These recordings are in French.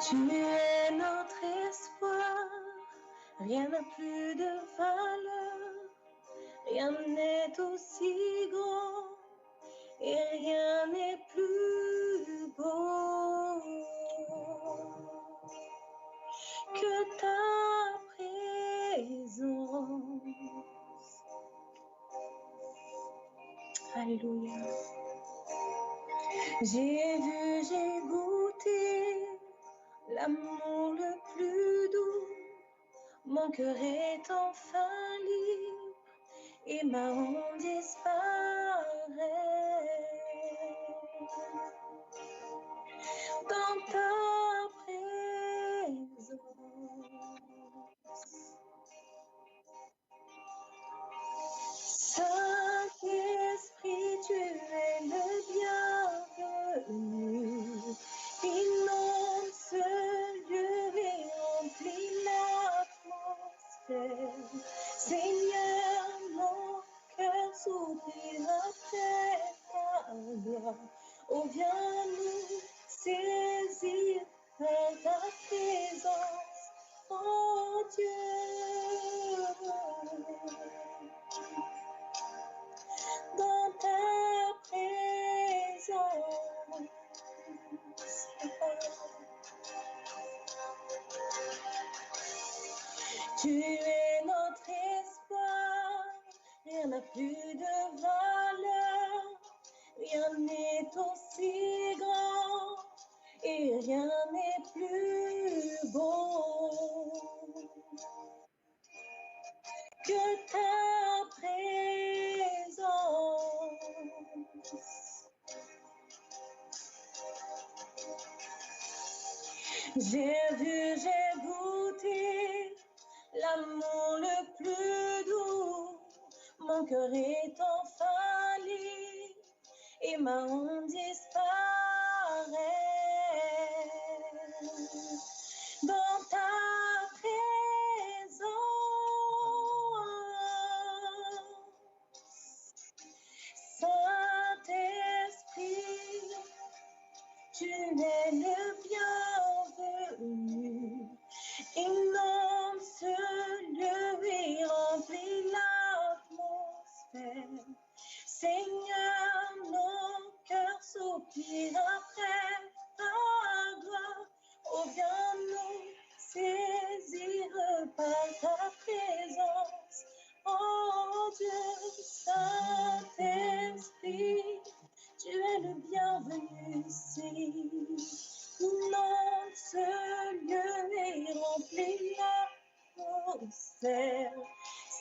Tu es notre espoir, rien n'a plus de valeur, rien n'est aussi grand et rien n'est plus beau que ta présence. Alléluia. J'ai vu, j'ai goûté l'amour le plus doux. Mon cœur est enfin libre et ma honte disparaît. Dans ta présence, Saint-Esprit, tu es le bienvenu. Inonde ce lieu et remplit l'atmosphère. Seigneur, mon cœur s'ouvre après ta gloire. Oh, viens nous saisir par ta présence, oh Dieu. Dans ta présence, tu es notre espoir, rien n'a plus de valeur, rien n'est aussi grand et rien n'est plus beau que ta présence. J'ai vu, j'ai goûté l'amour le plus doux. Mon cœur est enfin libre et ma honte disparaît. Dans ta présence, Saint-Esprit, tu es le bienvenu. Inonde ce lieu et remplit l'atmosphère. Seigneur, mon cœur soupire après ta gloire. Oh, viens nous saisir par ta présence. Oh Dieu, Saint-Esprit, tu es le bienvenu ici. Inonde ce lieu et remplit l'atmosphère.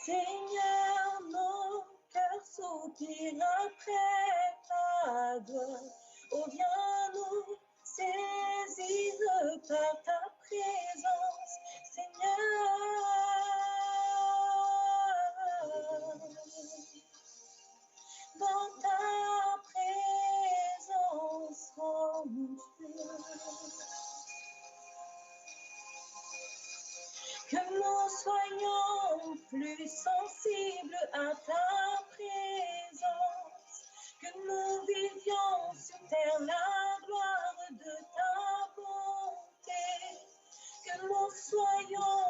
Seigneur, mon cœur soupire après ta gloire. Oh, viens nous saisir par ta présence, Seigneur. Dans ta présence, oh mon Dieu. Que nous soyons plus sensibles à ta présence, que nous vivions sur terre la gloire de ta bonté, que nous soyons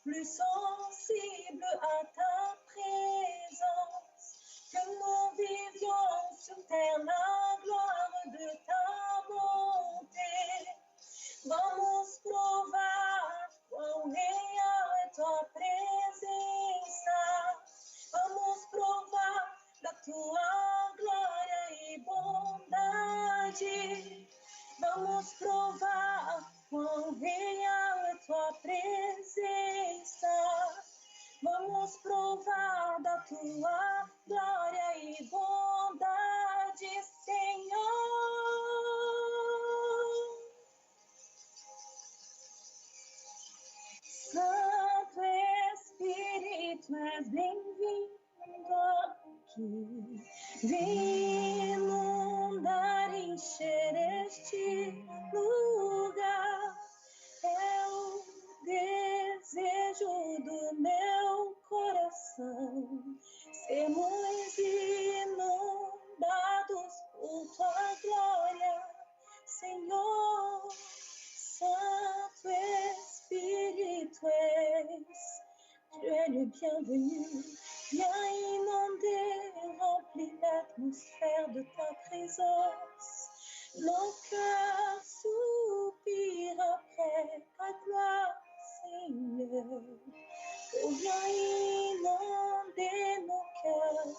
plus sensibles à ta présence, que nous vivions sur terre la gloire de ta bonté. Vamos provar quão real é tua presença. Vamos provar da tua glória e bondade. Vamos provar quão real é tua presença. Vamos provar da tua glória e bondade, Senhor. Santo Espírito, és bem-vindo aqui. aqui. Vem inundar, encher este lugar. É o desejo do meu coração. Sermos inundados por tua glória, Senhor. Santo Espírito és, tu es le bienvenu. Viens inonder, remplir l'atmosphère de ta présence. Nos cœurs soupirent après ta gloire, Seigneur. Oh, viens inonder nos cœurs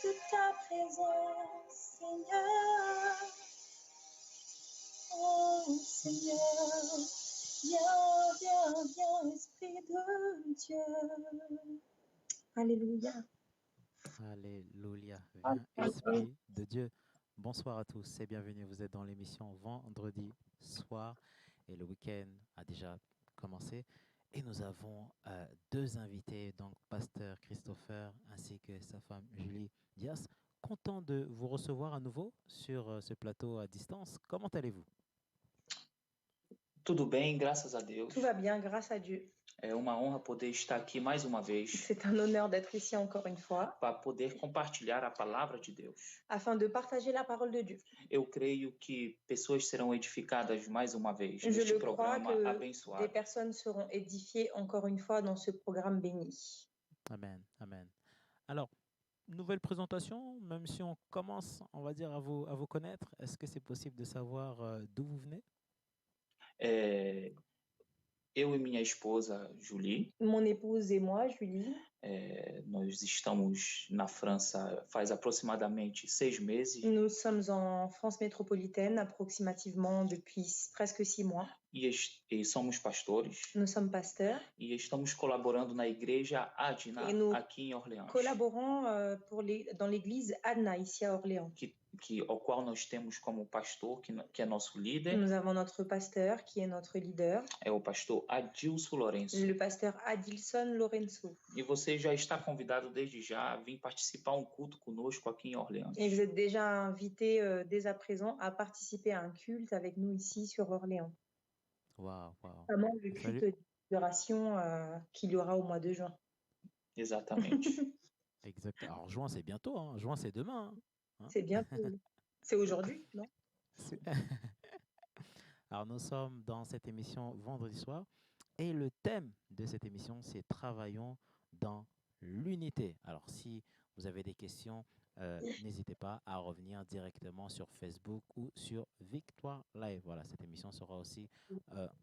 de ta présence, Seigneur. Oh, Seigneur, viens, viens, viens, Esprit de Dieu. Alléluia. Alléluia. Viens, Esprit de Dieu. Bonsoir à tous et bienvenue. Vous êtes dans l'émission Vendredi soir et le week-end a déjà commencé. Et nous avons deux invités, donc Pasteur Christopher ainsi que sa femme Julie Dias. Content de vous recevoir à nouveau sur ce plateau à distance. Comment allez-vous? Tudo bem, graças a Deus. Tout va bien, grâce à Dieu. É uma honra poder estar aqui mais uma vez C'est un honneur d'être ici encore une fois, para poder compartilhar a palavra de Deus. afin de partager la parole de Dieu. Eu creio que pessoas serão edificadas mais uma vez Je neste le crois programa que des abençoado. personnes seront édifiées encore une fois dans ce programme béni. Amen, amen. Alors, nouvelle présentation, même si on commence, on va dire, à vous connaître, est-ce que c'est possible de savoir d'où vous venez? Eu e minha esposa Julie, Mon épouse et moi, Julie, nós estamos na França faz aproximadamente 6 meses nous sommes en France métropolitaine approximativement depuis presque 6 mois. e somos pastores Nous sommes pasteurs, e estamos colaborando na igreja Adna E no- aqui em Orleans, collaborant dans l'église Adna, ici à Orléans. ao qual nós temos como pastor, que é nosso líder, Nous avons notre pasteur qui est notre leader, é o pastor Adilson Lourenço. le pasteur Adilson Lorenzo. E você já está convidado desde já a vir participar um culto conosco aqui em Orleans. Et vous êtes déjà invité dès à présent à participer à un culte avec nous ici sur Orléans. Waouh, waouh. Notamment le culte de libération qu'il y aura au mois de juin. Exatamente. Exact. Alors, juin, c'est bientôt. Hein. Juin, c'est demain. Hein. C'est bientôt. C'est aujourd'hui, non? C'est- Alors, nous sommes dans cette émission vendredi soir et le thème de cette émission, c'est Travaillons dans l'unité. Alors, si vous avez des questions, n'hésitez pas à revenir directement sur Facebook ou sur Victoire Live. Voilà, cette émission sera aussi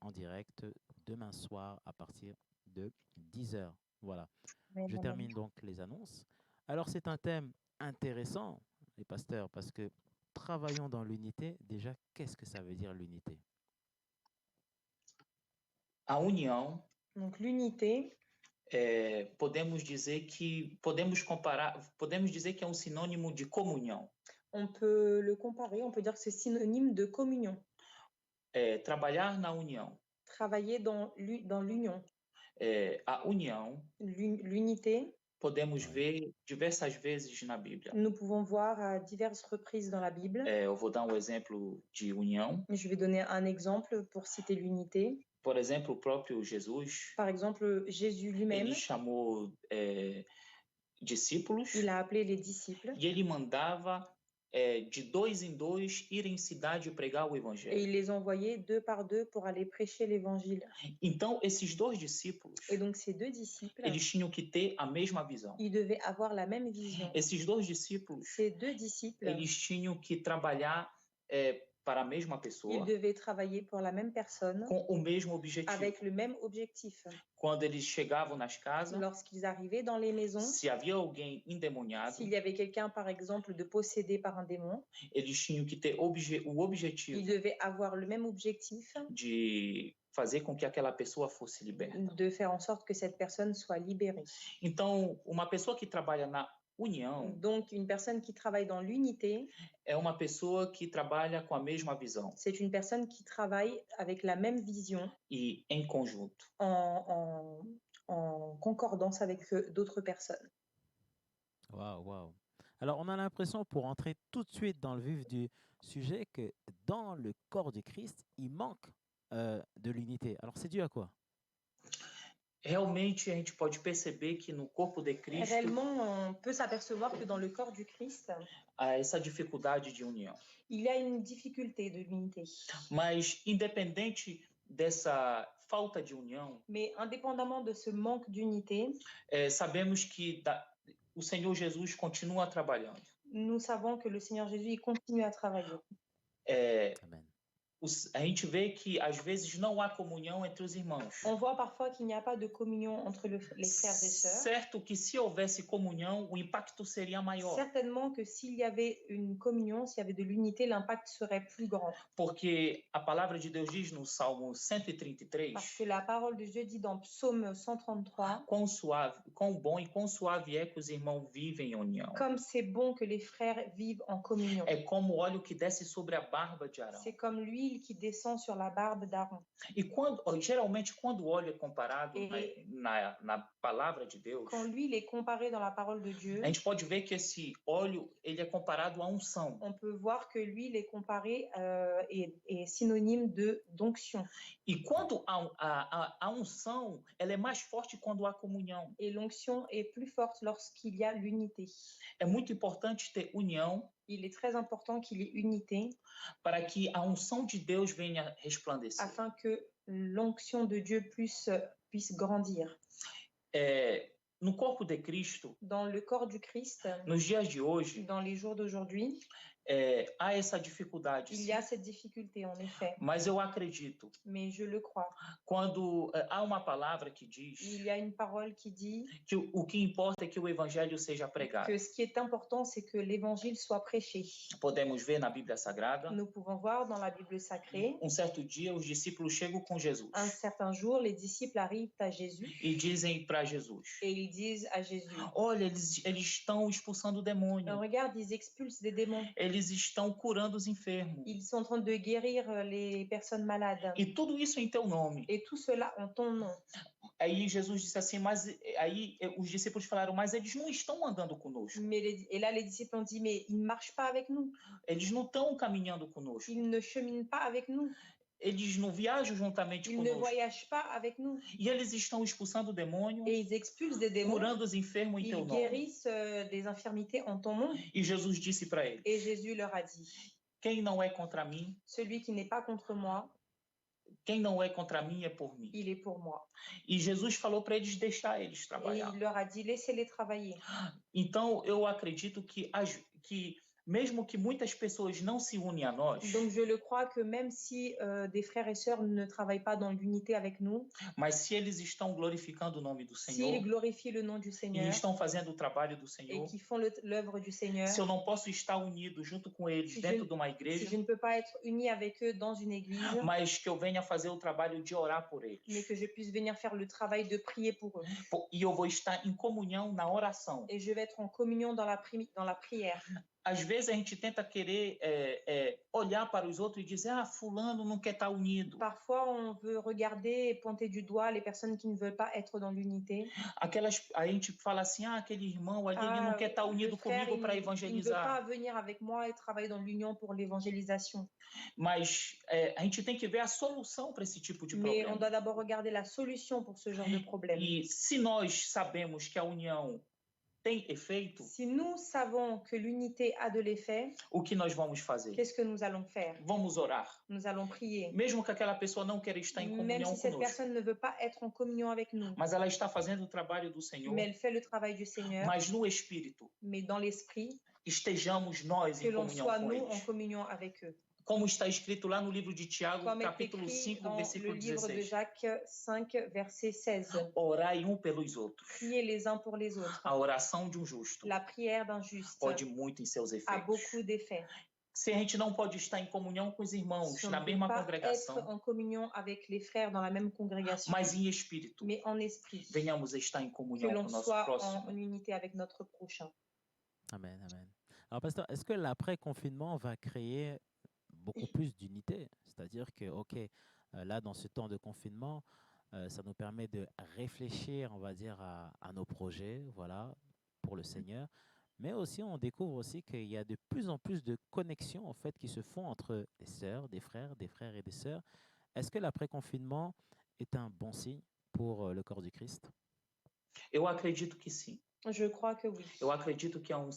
en direct demain soir à partir de 10h. Voilà. Je termine donc les annonces. Alors, c'est un thème intéressant, les pasteurs, parce que travaillons dans l'unité. Déjà, qu'est-ce que ça veut dire l'unité? A união, Donc l'unité, podemos dizer que é um sinônimo de comunhão. on peut le comparer, on peut dire que c'est synonyme de communion. Trabalhar na união. Travailler dans l'union. A união, L'unité, podemos ver diversas vezes na Bíblia. nous pouvons voir à diverses reprises dans la Bible. Eu vou dar um exemplo de união. Je vais donner un exemple pour citer l'unité. Por exemplo, o próprio Jesus, Par exemple, Jésus lui-même, ele chamou discípulos il a appelé les disciples e ele mandava de 2 em 2 ir em cidade pregar o et evangelho. il les envoyait 2 par 2 pour aller prêcher l'évangile. Então, esses dois discípulos, Et donc ces deux disciples, eles tinham que ter a mesma visão. ils devaient avoir la même vision. Esses dois discípulos, Ces deux disciples, eles tinham que trabalhar para a mesma ils pessoa devaient travailler pour la même personne com o mesmo objetivo. avec le même objectif. Quando eles chegavam nas casas, Lorsqu'ils arrivaient dans les maisons, se havia alguém endemoniado, s'il y avait quelqu'un, par exemple, de possédé par un démon, eles tinham que ter o ils objetivo devaient avoir le même objectif de fazer com que aquela pessoa fosse liberta. de faire en sorte que cette personne soit libérée. Então, uma pessoa que trabalha na união Donc, une personne qui travaille dans l'unité, é uma pessoa que trabalha com a mesma visão c'est une personne qui travaille avec la même vision e em conjunto. en concordance avec d'autres personnes. Waouh, waouh. Alors, on a l'impression, pour entrer tout de suite dans le vif du sujet, que dans le corps du Christ, il manque de l'unité. Alors, c'est dû à quoi? Realmente a gente pode perceber que no corpo de Cristo Réellement, on peut s'apercevoir que dans le corps du Christ, há essa dificuldade de união. il y a une difficulté de l'unité. Mas independente dessa falta de união, Mais indépendamment de ce manque d'unité, sabemos que o Senhor Jesus continua trabalhando. nous savons que le Seigneur Jésus il continue à travailler. Amen. A gente vê que às vezes não há comunhão entre os irmãos. On voit parfois qu'il n'y a pas de communion entre les frères et sœurs. Certo que se houvesse comunhão, o impacto seria maior. Certainement que s'il y avait une communion, s'il y avait de l'unité, l'impact serait plus grand. Porque a palavra de Deus diz no Salmo 133, Parce que la parole de Dieu dit dans Psaume 133, quão bom e quão suave é que os irmãos vivem em união. comme c'est bon que les frères vivent en communion. É como o óleo que desce sobre a barba de Arão. C'est comme l'huile qui descend sur la barbe d'Aaron. E geralmente quando o óleo é comparado na palavra de Deus, Quand l'huile est comparée dans la parole de Dieu, a gente pode ver que esse óleo ele é comparado à unção. on peut voir que l'huile est comparée est synonyme d'onction. E quando a unção, ela é mais forte quando há comunhão. Et l'onction est plus forte lorsqu'il y a l'unité. É muito importante ter união Il est très important qu'il y ait unité para que a unção de Deus venha resplandecer. afin que l'onction de Dieu puisse grandir. No corpo de Cristo, Dans le corps du Christ, nos dias de hoje, dans les jours d'aujourd'hui, há essa dificuldade. il y a cette difficulté, en effet. Mas eu acredito, Mais je le crois. quando há uma palavra que diz Il y a une parole qui dit que o que importa é que o evangelho seja pregado. que ce qui est important, c'est que l'évangile soit prêché. Podemos ver na Bíblia Sagrada, Nous pouvons voir dans la Bible sacrée, certo dia os discípulos chegam com Jesus un certain jour, les disciples arrivent à Jésus e dizem para Jesus: et ils disent à Jésus, olha, eles estão expulsando o demônio, regarde, ils expulsent des démons. eles estão curando os enfermos. Ils sont en train de guérir les personnes malades. E tudo isso em teu nome. Et tout cela en ton nom. Aí Jesus disse assim, mas aí os discípulos falaram, mas eles não estão andando conosco. Et là, les disciples ont dit, mais ils ne marchent pas avec nous. Eles não estão caminhando conosco. Ils ne cheminent pas avec nous. Eles não viajam juntamente Ils ne conosco. voyagent pas avec nous. E eles estão expulsando o demônio, Et ils expulsent des démons. curando os enfermos em teu Ils nome. guérissent des infirmités en ton nom. E Jesus disse para eles, Et Jésus leur a dit, quem não é contra mim, celui qui n'est pas contre moi, quem não é contra mim é por mim. il est pour moi. E Jesus falou para eles deixar eles Et trabalhar. il leur a dit, laissez-les travailler. Então eu acredito que mesmo que muitas pessoas não se unem a nós, Donc je le crois que même si des frères et sœurs ne travaillent pas dans l'unité avec nous, mas se eles estão glorificando o nome do s'ils Senhor glorifient le nom du e Seigneur estão fazendo o trabalho do et Senhor, qui font l'œuvre du Seigneur, se eu não posso estar unido junto com eles Se dentro je- de uma si igreja, je ne peux pas être uni avec eux dans une église, mas que eu venha fazer o trabalho de orar por eles. mais que je puisse venir faire le travail de prier pour eux. E eu vou estar em comunhão na oração. Et je vais être en communion dans la prière. Às vezes a gente tenta querer olhar para os outros e dizer, fulano não quer estar unido. Parfois, on veut regarder et pointer du doigt les personnes qui ne veulent pas être dans l'unité. A gente fala assim, aquele irmão ali, ele não quer estar unido le frère, comigo para il ne veut pas evangelizar. venir avec moi et travailler dans l'union pour l'évangélisation. Mas a gente tem que ver a solução para esse tipo de Mais on problema. doit d'abord regarder la solution pour ce genre de problème. E se nós sabemos que a união tem efeito, Si nous savons que l'unité a de l'effet, o que nós vamos fazer? qu'est-ce que nous allons faire? Vamos orar. Nous allons prier. Mesmo que aquela pessoa não queira estar em Même comunhão si cette conosco, personne ne veut pas être en communion avec nous, mas ela está fazendo o trabalho do Senhor, mais elle fait le travail du Seigneur, mas no Espírito, mais dans l'esprit, estejamos nós que em l'on comunhão soit com nous en eles. communion avec eux. Como está escrito lá no livro de Tiago, Comme est capítulo écrit 5, dans le versículo livre de 16. Jacques 5, verset 16. Orai pelos outros. Priez les uns pour les autres. A oração de justo La prière d'un juste pode muito em seus a efeitos. beaucoup d'effets. Se a gente não pode estar em comunhão com os irmãos Si on na ne peut mesma pas être congregação, en communion avec les frères dans la même congrégation, mas em espírito, mais en esprit, venhamos a estar em que comunhão com l'on o nosso soit próximo. en unité avec notre prochain. Amen, amen. Alors, pasteur, est-ce que l'après-confinement va créer beaucoup plus d'unité? C'est-à-dire que, OK, là, dans ce temps de confinement, ça nous permet de réfléchir, on va dire, à nos projets, voilà, pour le Seigneur. mais aussi on découvre aussi qu'il y a de plus en plus de connexions en fait qui se font entre des sœurs, des frères et des sœurs. Est-ce que l'après-confinement est un bon signe pour le corps du Christ? Eu acredito que sim. Je crois que oui. Eu acredito que é um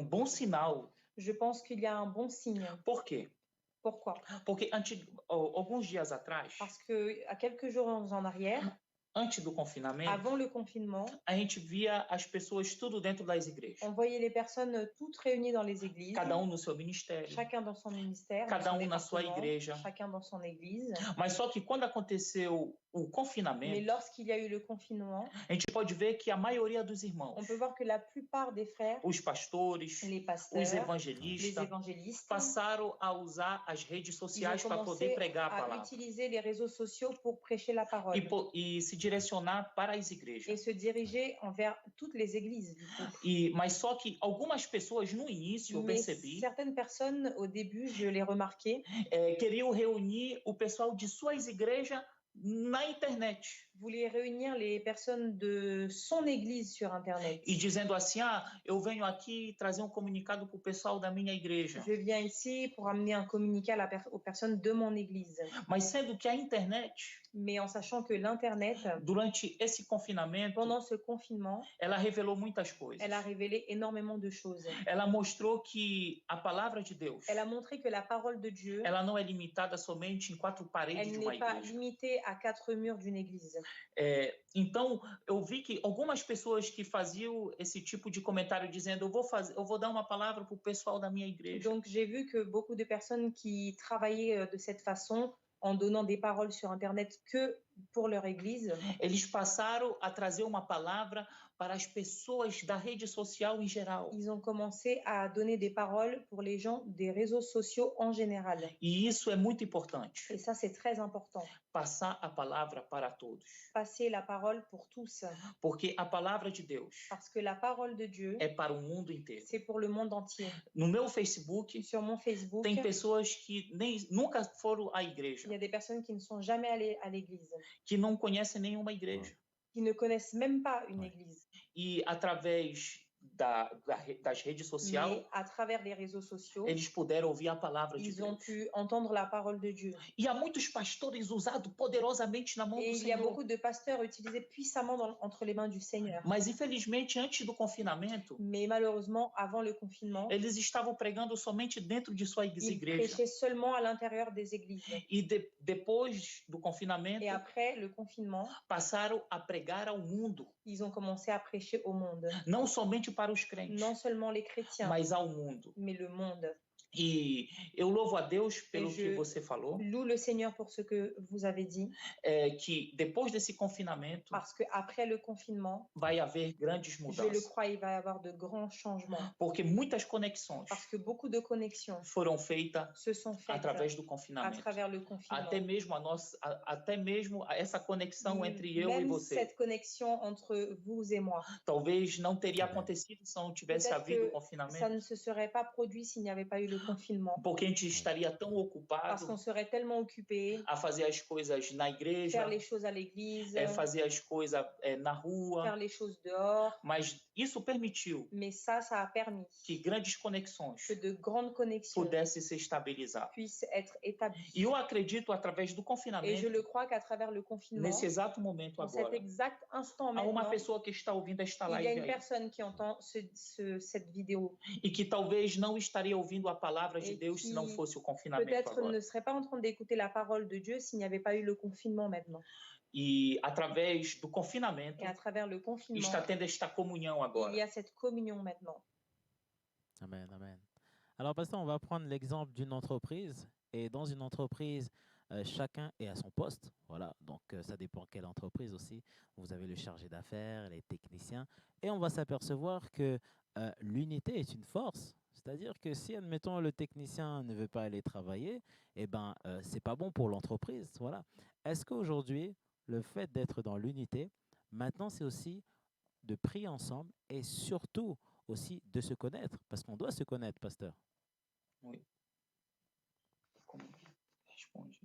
bom sinal. Je pense qu'il y a un bon signe. Por quê? Pourquoi? Porque alguns dias atrás, Parce que à quelques jours en arrière, antes do confinamento, avant le confinement, a gente via as pessoas tudo dentro das igrejas. on voyait les personnes toutes réunies dans les églises, Cada no seu ministério, chacun dans son ministère, cada dans son na sua département, igreja. chacun dans son église. Mas só que quando aconteceu o Mais confinamento, lorsqu'il y a eu le confinement, a gente pode ver que a maioria dos irmãos, on peut voir que la plupart des frères, os pastores, les os pasteurs, les evangelistas, évangélistes, passaram a usar as redes ils ont sociais para poder commencé pregar a à palavra utiliser les réseaux sociaux pour prêcher la parole e se direcionar para as igrejas. et se diriger envers toutes les églises, du coup. Mas só que algumas pessoas no início, eu Mais percebi, certaines personnes, au début, je l'ai remarqué, queriam reunir o pessoal de suas igrejas na internet. voulait réunir les personnes de son église sur Internet. E dizendo assim, eu venho aqui trazer um comunicado para o pessoal da minha igreja. Je viens ici pour amener un communiqué aux personnes de mon église. Mas sendo que a internet, Mais en sachant que l'Internet, durante esse confinamento, pendant ce confinement, ela revelou muitas coisas. elle a révélé énormément de choses. Ela mostrou que a palavra de Deus, Elle a montré que la parole de Dieu, ela não é limitada somente em quatro paredes elle de uma n'est pas igreja. limitée à 4 murs d'une église. Então, eu vi que algumas pessoas que faziam esse tipo de comentário dizendo eu vou dar uma palavra para o pessoal da minha igreja. Donc j'ai vu que beaucoup de personnes qui travaillaient de cette façon, en donnant des paroles sur Internet que pour leur église, Eles passaram a trazer uma palavra para as pessoas da rede social em geral. ils ont commencé à donner des paroles pour les gens des réseaux sociaux en général. E isso é muito importante. Et ça, c'est très important. Passar a palavra para todos. Passer la parole pour tous. Porque a palavra de Deus Parce que la parole de Dieu, é para o mundo inteiro. c'est pour le monde entier. No meu Facebook, Sur mon Facebook, tem pessoas que nunca foram à il y igreja, a des personnes qui ne sont jamais allées à l'église, que não conhecem nenhuma igreja. qui ne connaissent même pas une Ouais. église. E através das redes sociais, Mais à travers les réseaux sociaux, eles puderam ouvir a palavra de ils ont Deus. pu entendre la parole de Dieu. E há muitos pastores usados poderosamente na mão Et do il y a Senhor. beaucoup de pasteurs utilisés puissamment entre les mains du Seigneur. Mas, infelizmente, antes do confinamento, Mais malheureusement, avant le confinement, eles estavam pregando somente dentro de suas ils igrejas. prêchaient seulement à l'intérieur des églises. E depois do confinamento, Et après le confinement, passaram a pregar ao mundo. ils ont commencé à prêcher au monde. Não somente para os crentes, Non seulement les chrétiens, mas ao mundo. mais le monde. E eu louvo a Deus pelo Et que je você falou, loue le Seigneur pour ce que vous avez dit, que depois desse confinamento parce qu'après le confinement, vai haver grandes je le mudanças. crois, il va y avoir de grands changements. Porque muitas conexões Parce que beaucoup de connexions foram feitas se sont faites através do à confinamento. travers le confinement. Até mesmo essa conexão entre eu e Même você. cette connexion entre vous et moi. Talvez não teria acontecido se não tivesse Peut-être havido o que ça confinamento. ne se serait pas produit s'il n'y avait pas eu le confinement. Porque a gente estaria tão Parce ocupado qu'on serait tellement occupé a fazer as coisas na igreja, faire les choses à l'église, fazer as coisas na rua. faire les choses dehors. Mas isso permitiu Mais ça a permis que grandes conexões que de grandes connexions pudessem se estabilizar. puissent être établies. E eu acredito, através do Et je confinamento, le crois qu'à travers le confinement, nesse exato momento en cet agora, exact instant há uma maintenant, pessoa que está ouvindo esta il y a live une aí, personne qui entend cette vidéo e que talvez não estaria ouvindo a palavra de Et Deus se qui não fosse o confinamento peut-être agora. ne serait pas en train d'écouter la parole de Dieu s'il n'y avait pas eu le confinement maintenant. E através do confinamento, Et à travers le confinement, está tendo esta comunhão il y agora. a cette communion maintenant. Amen, amen. Alors, pasteur, on va prendre l'exemple d'une entreprise. Et dans une entreprise, chacun est à son poste. Voilà, donc ça dépend quelle entreprise aussi. Vous avez le chargé d'affaires, les techniciens. Et on va s'apercevoir que l'unité est une force. C'est-à-dire que si, admettons, le technicien ne veut pas aller travailler, eh ben, c'est pas bon pour l'entreprise. Voilà. Est-ce qu'aujourd'hui, le fait d'être dans l'unité, maintenant, c'est aussi de prier ensemble et surtout aussi de se connaître, parce qu'on doit se connaître, pasteur. Oui. Como responde?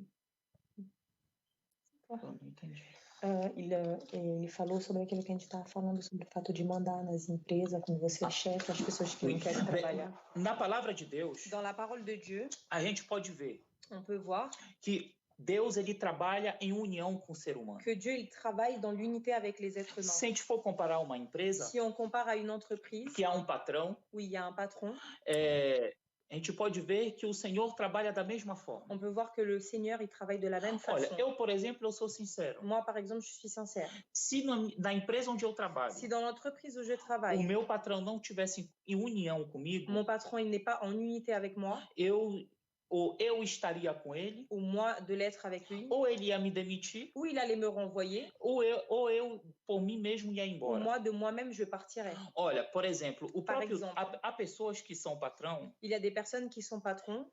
Eu não entendi. Ele falou sobre aquilo que a gente estava falando, sobre o fato de mandar nas empresas, quando você é chefe, as pessoas que Oui. não querem trabalhar. Na palavra de Deus, Dans la parole de Dieu, a gente pode ver on peut voir que Deus ele trabalha em união com o ser humano. que Dieu il travaille dans l'unité avec les êtres humains. Se a gente for comparar uma empresa Si on compare à une entreprise que há um patrão, où il y a un patron, a gente pode ver que o Senhor trabalha da mesma forma. on peut voir que le Seigneur il travaille de la même Olha, façon. eu, por exemplo, eu sou sincero. Moi, par exemple, je suis sincère. Se na empresa onde eu trabalho, Si dans l'entreprise où je o travaille, meu patrão não tivesse em união comigo, mon patron il n'est pas en unité avec moi, ou eu estaria com ele, ou moi de l'être avec lui, ou ele ia me demitir, ou il allait me renvoyer, ou eu por mim mesmo ia ou embora. moi de moi-même je partirais. Olha, por exemplo, Par exemple. há pessoas que são patrão, Il y a des personnes qui sont patrons,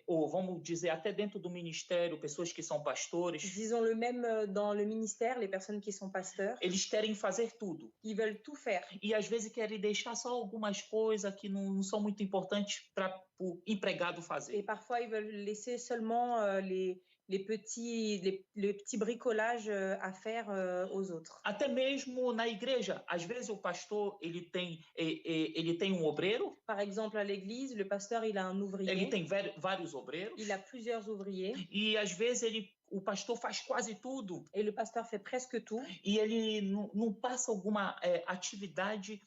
ou vamos dizer até dentro do ministério, pessoas que são pastores, disons-le même dans le ministère, les personnes qui sont pasteurs, eles querem fazer tudo. ils veulent tout faire. E às vezes querem deixar só algumas coisas que não são muito importantes para o empregado Et fazer. parfois, ils veulent laisser seulement les petits bricolages à faire aux autres. Até mesmo na igreja, às vezes o pastor ele tem um obreiro, Par exemple, à l'église, le pasteur, il a un ele ouvrier, tem vários obreiros, il a plusieurs ouvriers, e às vezes o pastor faz quase tudo et le pasteur fait presque tout, e ele não passa alguma atividade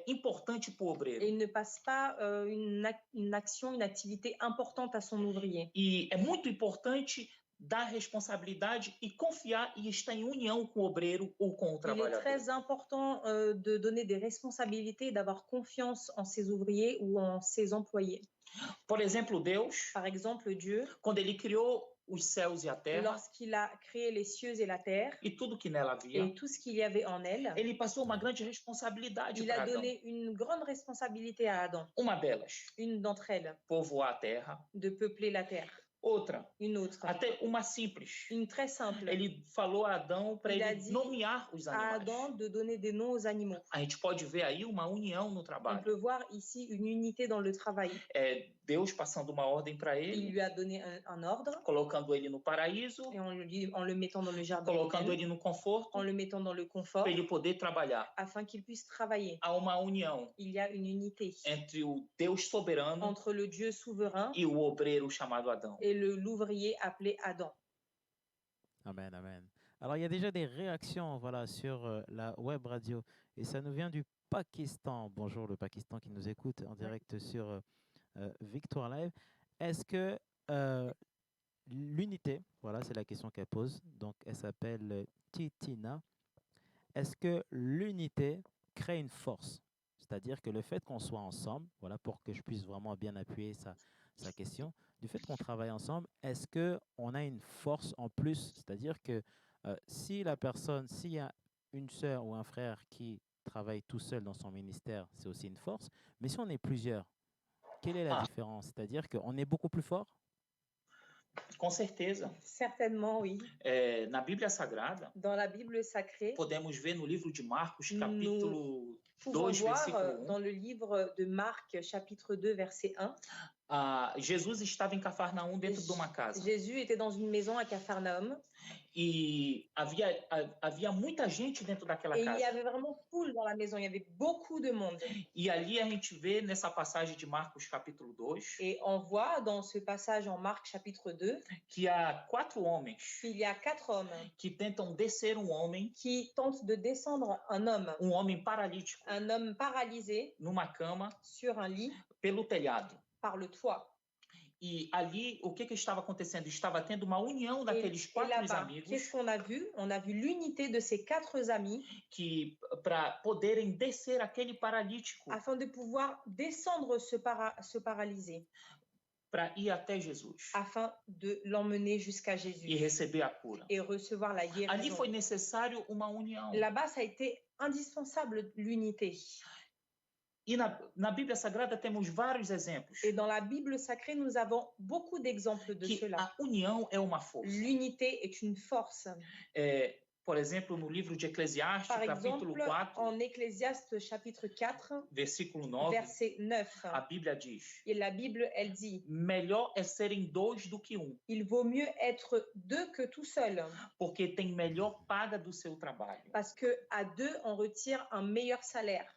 importante para o obreiro. et il ne passe pas une action, une activité importante à son ouvrier. E é muito importante dar responsabilidade e confiar e estar em união com o obreiro ou com o Il est trabalhador. très important de donner des responsabilités et d'avoir confiance en ses ouvriers ou en ses employés. Por exemplo, Deus, Par exemple, Dieu, quando ele criou os céus e a terra lorsqu'il a créé les cieux et la terre e tudo que nela havia, et tout ce qu'il y avait en elle, ele passou uma grande responsabilidade il para a Adão. donné une grande responsabilité à Adam. Uma delas, Une d'entre elles, povoar a terra. de peupler la terre. Outra, Une autre, até uma simples. une très simple, Ele falou a Adão para Il a ele dit nomear os à animais. Adam de donner des noms aux animaux. A gente pode ver aí uma união no On trabalho. peut voir ici une unité dans le travail. Deus passando uma ordem para Il ele, lui a donné un ordre colocando ele no paraíso, et en le mettant dans le jardin colocando d'Éden, ele no conforto, en le mettant dans le confort, para ele poder trabalhar. afin qu'il puisse travailler. Há uma união Il y a une unité entre o Deus soberano entre le Dieu souverain e o obreiro chamado Adão. et l'ouvrier appelé Adam. Amen, amen. Alors, il y a déjà des réactions voilà, sur la web radio et ça nous vient du Pakistan. Bonjour le Pakistan qui nous écoute en direct sur Victoire Live. Est-ce que l'unité, voilà, c'est la question qu'elle pose, donc elle s'appelle Titina. Est-ce que l'unité crée une force? C'est-à-dire que le fait qu'on soit ensemble, voilà, pour que je puisse vraiment bien appuyer sa question, du fait qu'on travaille ensemble, est-ce qu'on a une force en plus? C'est-à-dire que si la personne, s'il y a une sœur ou un frère qui travaille tout seul dans son ministère, c'est aussi une force. Mais si on est plusieurs, quelle est la différence? C'est-à-dire qu'on est beaucoup plus fort? Com certeza. Certainement, oui. Na Bíblia Sagrada, Dans la Bible sacrée, podemos ver no livro de Marcos, Nous capítulo pouvons 2, voir versículo 1, dans le livre de Marc, chapitre 2, verset 1, Jesus estava em Cafarnaum dentro de uma casa. Jésus était dans une maison à Capharnaüm E havia muita gente dentro daquela et il y casa. avait vraiment foule dans la maison, il y avait beaucoup de monde. E ali a gente vê nessa passagem de Marcos capítulo 2 Et on voit dans ce passage en Marc, chapitre 2, que há 4 homens qu'il y a 4 hommes que tentam descer um homem qui tentent de descendre un homme paralítico paralysé numa cama sur un lit pelo telhado. par le toit. E ali, o que estava acontecendo? Estava tendo uma união Et, daqueles et 4 là-bas, amigos qu'est-ce qu'on a vu? On a vu l'unité de ces 4 amis que para poderem descer aquele paralítico afin de pouvoir descendre ce paralysé, para ir até Jesus afin de l'emmener jusqu'à e Jésus receber a cura. et recevoir la Ali guérison. foi necessário uma união. Là-bas, ça a été indispensable, l'unité. E na Bíblia Sagrada temos vários exemplos Et dans la Bible sacrée, nous avons beaucoup d'exemples de que cela. a união é uma força. L'unité est une force. Por exemplo, no livro de Eclesiastes, Par capítulo exemple, 4, en Ecclésiaste chapitre 4, versículo 9, verset 9, a Bíblia diz: et la Bible, elle dit, melhor é serem dois do que um, il vaut mieux être deux que tout seul, porque tem melhor paga do seu trabalho. parce que à deux, on retire un meilleur salaire.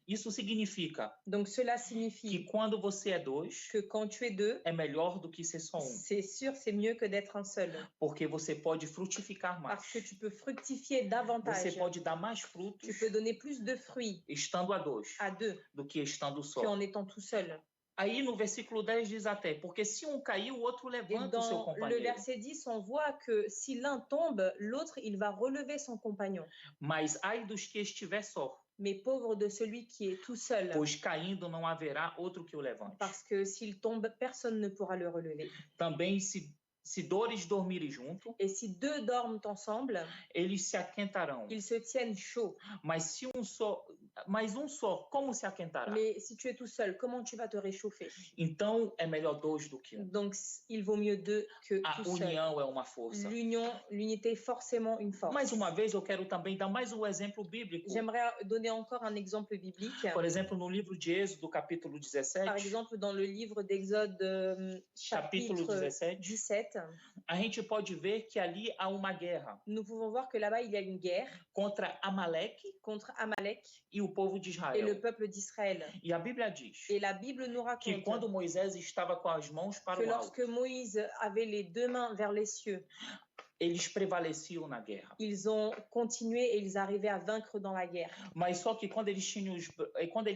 Isso significa Donc cela que signifie quando você é dois, que quand tu es deux, é melhor do que ser só um, c'est sûr, c'est mieux que d'être un seul, porque você pode frutificar mais. parce que tu peux fructifier Você davantage. pode dar mais frutos Tu peux donner plus de fruits estando a dois à deux do que estando só. qu'en étant tout seul. Aí no versículo 10 diz até, porque se um cair, o outro Et levanta o seu dans le companheiro. verset 10, on voit que si l'un tombe, l'autre, il va relever son compagnon. Mas ai dos que estiver só, Mais pauvre de celui qui est tout seul, pois caindo não haverá outro que o levante. parce que s'il tombe, personne ne pourra le relever. Também se dores dormirem junto, Et si deux dorment ensemble, eles se aquentarão. ils se tiennent chaud. Mas um só, como se aquentará? Mais si tu es tout seul, comment tu vas te réchauffer? Então é melhor dois do que um. Donc, il vaut mieux deux que A tout seul. união é uma força. L'unité, forcément une force. Mais uma vez, eu quero também dar mais um exemplo bíblico. J'aimerais donner encore un exemple biblique. Por exemplo, no livro de Êxodo, capítulo 17, Par exemple, dans le livre d'Exode, capítulo chapitre 17, 17, a gente pode ver que ali há uma guerra nous pouvons voir que là-bas, il y a une guerre contra Amaleque contre Amalek e o povo de et Israel. le peuple d'Israël. E a Bíblia diz Et la Bible nous que raconte quando Moisés estava com as mãos para que o alto, lorsque Moïse avait les deux mains vers les cieux, eles prevaleciam na guerra. ils ont continué et ils arrivaient à vaincre dans la guerre. Mas só que quando ele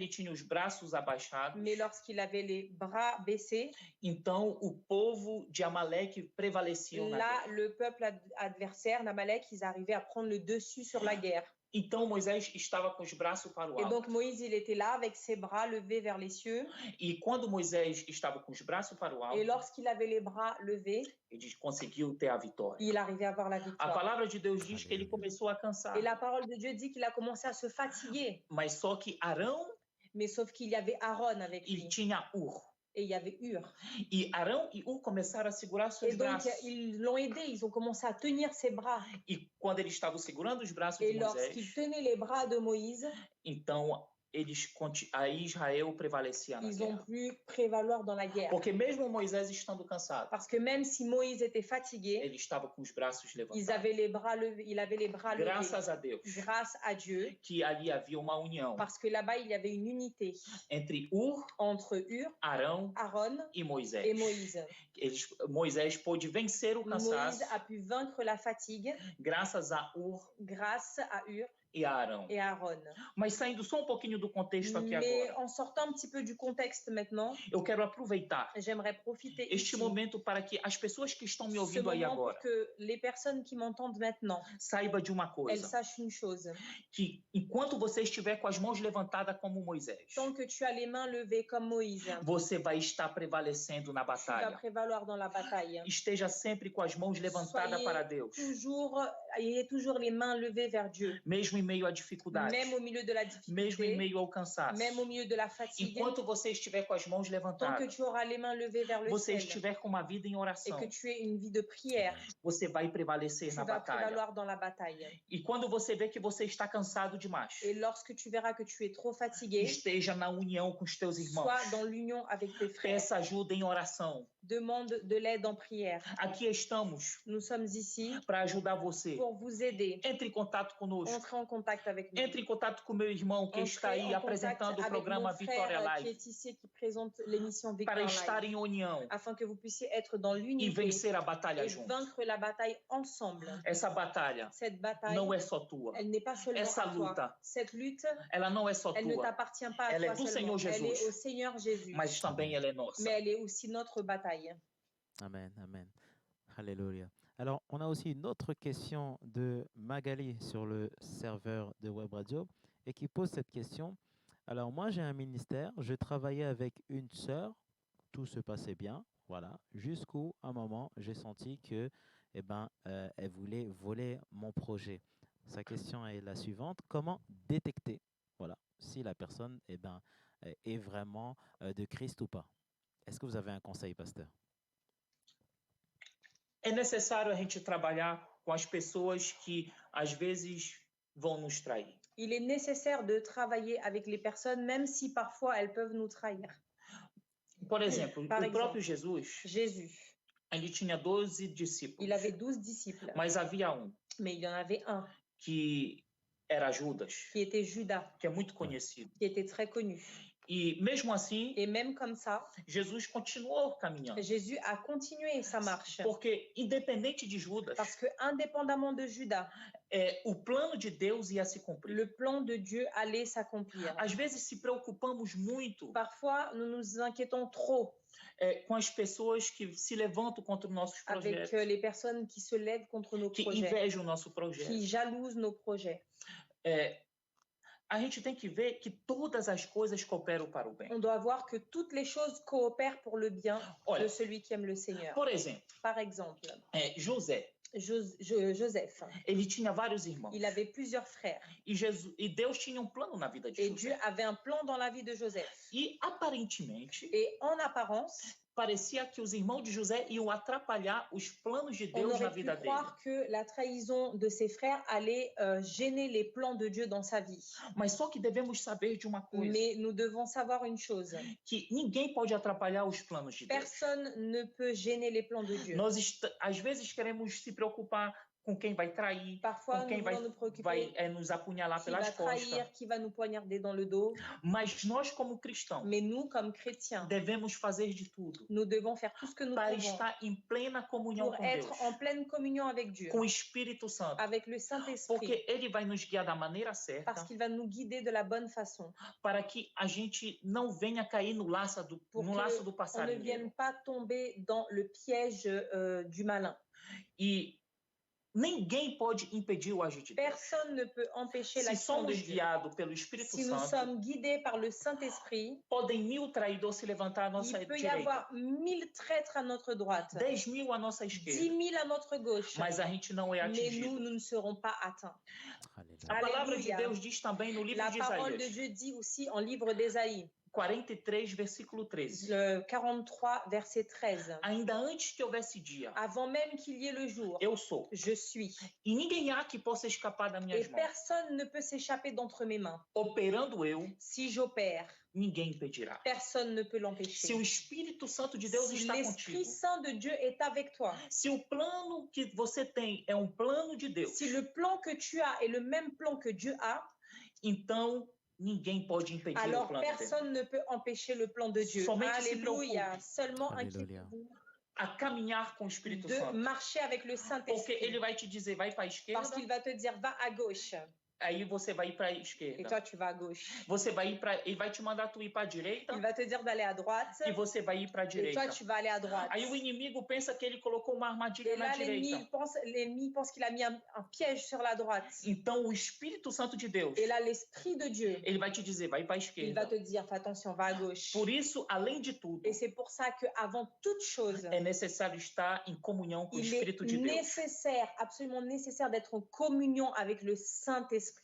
tinha os braços abaixados, Mais lorsqu'il avait les bras baissés, então o povo de Amaleque prevaleciam na là, guerra. le peuple adversaire, l'Amalek, ils arrivaient à prendre le dessus sur la guerre. Então Moisés estava com os braços para o Et alto. donc Moïse, il était là avec ses bras levés vers les cieux. E quando Moisés estava com os braços para o alto, Et lorsqu'il avait les bras levés, ele conseguiu ter a vitória. il arrivait à avoir la A victoire. palavra de Deus diz que ele começou a cansar. Et la parole de Dieu dit qu'il a commencé à se fatiguer. Mas só que Arão, Mais sauf qu'il y avait Aaron avec ele lui. tinha Ur. Et il y avait Hur. E Arão e Ur começaram a segurar seus Et donc, braços. ils l'ont aidé. Ils ont commencé à tenir ses bras. E quando eles estavam segurando os braços Et de lorsqu'ils Moisés, tenaient les bras de Moïse, então aí Israel prevalecia na ils ont guerra. pu prévaloir dans la guerre. Porque mesmo Moisés estando cansado, Parce que même si Moïse était fatigué, ele estava com os braços ils levantados. avaient les bras levés, il avait les bras levés. Graças a Deus Grâce à Dieu, que ali havia uma união parce que là-bas, il y avait une unité entre Ur, entre Hur, Arão Aaron e Moisés. et Moïse. Moisés pôde vencer o Moïse cansaço a pu vaincre la fatigue graças a Ur grâce à Hur e a Arão. et Aaron. Mas saindo só um pouquinho do contexto aqui Mais agora, en sortant un petit peu du contexte maintenant, eu quero aproveitar j'aimerais profiter este ici, momento para que as pessoas que estão me ce ouvindo aí moment pour agora que les personnes qui m'entendent maintenant, saibam de uma elles coisa, sachent une chose. que enquanto você estiver com as mãos levantadas como Moisés, Tant que tu as les mains levées comme Moïse, você vai estar prevalecendo na tu vas batalha. prévaloir dans la bataille. Esteja sempre com as mãos levantadas Soyez para Deus, Ayez toujours les mains levées vers Dieu, mesmo em meio à dificuldade, même au milieu de la mesmo em difficulté, meio ao cansaço. même au milieu de la fatigue. Enquanto você estiver com as mãos Tant que levantadas, tu auras les mains levées vers le você ciel estiver com uma vida em et oração, que tu aies une vie de prière, você vai prevalecer tu na vas batalha. prévaloir dans la bataille. E quando você vê que você está cansado demais, Et lorsque tu verras que tu es trop fatigué, esteja na união com os teus irmãos. sois dans l'union avec tes frères. Peça ajuda em oração. Demande de l'aide en prière. Aqui estamos Nous sommes ici para ajudar você. pour vous aider. Entre em contato conosco. Entrez en contact avec nous. Entre em contato com meu irmão que está Entrez aí en apresentando contact o avec programa mon Vitória frère qui Live, est ici et qui présente l'émission para Victoire estar Live, em união afin que vous puissiez être dans e l'unité vencer a batalha et juntos. vaincre la bataille ensemble. Essa batalha Cette bataille, não é só tua. elle n'est pas seulement Essa à toi. luta, Cette lutte, ela não é só elle ne tua, t'appartient pas à Elle est toi do seulement. Seigneur Elle est Jesus. au Seigneur Jésus. mas também ela é nossa. Mais elle est aussi notre bataille. Amen, amen. Alléluia. Alors, on a aussi une autre question de Magali sur le serveur de Web Radio et qui pose cette question. Alors, moi, j'ai un ministère, je travaillais avec une sœur, tout se passait bien, voilà, jusqu'à un moment, j'ai senti que, elle voulait voler mon projet. Sa question est la suivante, comment détecter, voilà, si la personne, est vraiment de Christ ou pas? Est-ce que vous avez un conseil, pasteur? É necessário a gente trabalhar com as pessoas que às vezes vão nos trair. Il est nécessaire de travailler avec les personnes, même si parfois elles peuvent nous trahir. Por exemplo, Par o exemple, próprio Jesus, Jésus, ele tinha 12 discípulos, il avait 12 disciples, mas havia um mais il y en avait un que era Judas, qui était Judas, que é muito conhecido. qui était très connu. E mesmo assim, Et même comme ça, Jesus continuou caminhando. Jésus a continué sa marche. Porque, independente de Judas, Parce que indépendamment de Judas, o plano de Deus ia se cumprir. le plan de Dieu allait s'accomplir. Às vezes se preocupamos muito Parfois, nous nous inquiétons trop com as pessoas que se levantam contra os nossos avec projetos, les personnes qui se lèvent contre nos que projets, invejam o nosso projeto. qui jalousent nos projets. A gente tem que ver que todas as coisas cooperam para o bem. On doit voir que toutes les choses coopèrent pour le bien Olha, de celui qui aime le Seigneur. por exemplo, Par exemple, José, Joseph, ele tinha vários irmãos. il avait plusieurs frères. E Deus tinha um plano na vida de Et José. Dieu avait un plan dans la vie de Joseph. E aparentemente, Et en apparence, parecia que os irmãos de José iam atrapalhar os planos de on Deus na aurait pu vida dele. croire que la trahison de ses frères allait gêner les plans de Dieu dans sa vie. Mas só que devemos saber de uma coisa, Mais nous devons savoir une chose. que ninguém pode atrapalhar os planos de Deus. Personne ne peut gêner les plans de Dieu. Nós, às vezes, queremos se preocupar com quem vai trair, Parfois, com quem nous vai, voulons nous préoccuper vai nos apunhalar qui va pelas costas. trahir, qui va nous poignarder dans le dos. Mas nós, como cristãos, Mais nous, comme chrétiens, devemos fazer de tudo nous devons faire tout ce que nous para pouvons estar em plena comunhão pour com être Deus, en pleine communion avec Dieu, com o Espírito Santo, avec le Saint-Esprit, porque Ele vai nos guiar da maneira certa, parce qu'il va nous guider de la bonne façon, para que a gente não venha cair no laço do, pour no laço do qu'on ne passarinho. vienne pas tomber dans le piège du malin. E ninguém pode impedir o agir de Deus. Personne ne peut empêcher Se l'action de somos Dieu. guiados pelo Espírito Si nous Santo, sommes guidés par le Saint-Esprit, podem 1000 traidores se levantar à nossa il peut y direita, avoir 1000 traîtres à notre droite, 10.000 à nossa 10 esquerda, 000 à notre gauche, mas a gente não é mais atingido. nous ne serons pas atteints. A Alléluia. palavra de Alléluia. Deus diz também no livro La de parole de Isaías, Dieu dit aussi en livre d'Ésaïe, 43, versículo 13. le 43, verset 13. Ainda antes que houvesse dia, Avant même qu'il y ait le jour, eu sou. je suis. E ninguém há que possa escapar das minhas Et mãos. personne ne peut s'échapper d'entre mes mains. Operando eu, Si j'opère, ninguém impedirá. personne ne peut Se l'empêcher. o Espírito Santo de Deus Si está l'Esprit contigo, Saint de Dieu est avec toi, se o plano que você tem é um plano de Deus, si le plan que tu as est le même plan que Dieu a, então ninguém pode impedir o alors plano de Deus. personne ne peut empêcher le plan de Dieu. Somente se Alléluia. preocupe. Seulement Alléluia. inquiétez-vous A caminhar com o Espírito de Santo. marcher avec le Porque Saint-Esprit. ele vai te dizer, vai para a Parce esquerda, qu'il va te dire, va à gauche. aí você vai ir para a Et esquerda. toi, tu vas à gauche. Você vai ir para, ele vai te mandar tu ir para a direita Il va te dire d'aller à droite. e você vai ir para a Et toi, direita. tu vas aller à droite. Aí o inimigo pensa que ele colocou uma armadilha Et na là, l'ennemi direita. pense qu'il a mis un piège sur la droite. Então o Espírito Santo de Deus, Et là, l'Esprit de Dieu, ele vai te dizer, vai para a il va esquerda. te dire, fais attention, va à gauche. Por isso, além de tudo, Et c'est pour ça qu'avant toute chose, é necessário estar em comunhão com o il est Espírito de Deus. nécessaire, absolument nécessaire d'être en communion avec le Saint-Esprit.